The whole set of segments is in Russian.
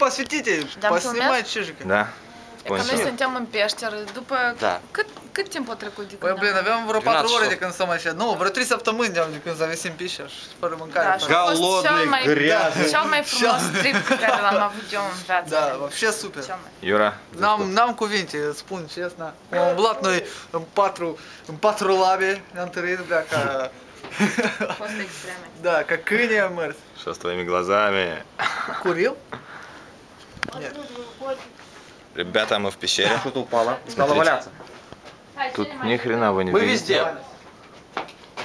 посветите, поснимайте чижика. Да. Că noi suntem în peșteră, după cât timp a trecut de Păi, când blin, aveam vreo 4 ore de când stăm așa. Nu, vreo 3 săptămâni de când zavesim pișa și fără mâncare. Голодный, грязный. Cel mai frumos trip pe care l-am avut eu în viață. Da, вообще super. Юра, N-am cuvinte, spun честно. Am umblat noi în patru labe, ne-am trăit, bля, ca... A fost extreme. Da, ca câini am mers. что с твоими глазами? Курил? Ребята, мы в пещере. Что-то упало. Стало валяться. Тут ни хрена вы не Мы видите. везде.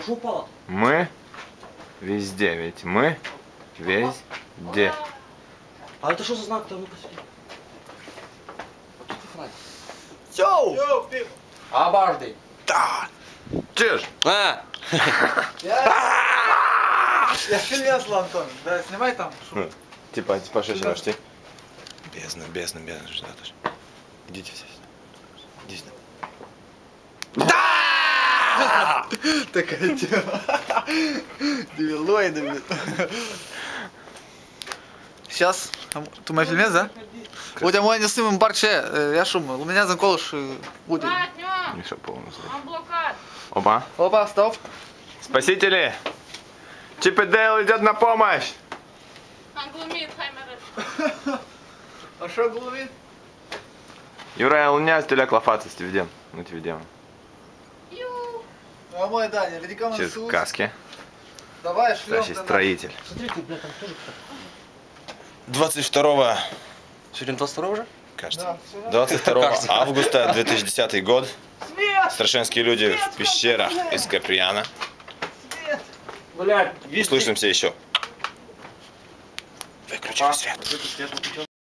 Что упало? Мы везде, ведь мы везде. А это что за знак-то? Ну-ка сюда. Йоу! Обожди. Да! Чиж! А! Я фильмец, Антон. Да, снимай там. Типа, шесть почти. Бездна, сюда тоже. Идите все сюда. Иди сюда. Такая тема. Девилоиды, блин. Сейчас. Tu mai filmezi, da? Uite, mă, ne suntem în parce. Ia șumă, luminează încolo și... Uite. Миша полностью. Am blocat. Опа. Опа, стоп. Спасители! Чип и Дейл идет на помощь! Am glumit, hai mă arăt. Așa glumit? Юра, у меня стеля клафаться, ведем. Ну, тебе ведем. А мой, да, не ridicăm în Через sus. каски. Давай, шлем. Настоящий строитель. Смотри, ты, бля, там тоже кто-то. 22 Сегодня 22 уже? кажется. Да, 22 августа 2010 год. Страшенские люди в пещерах из Каприяна. Блядь, Услышимся еще. Выключили свет.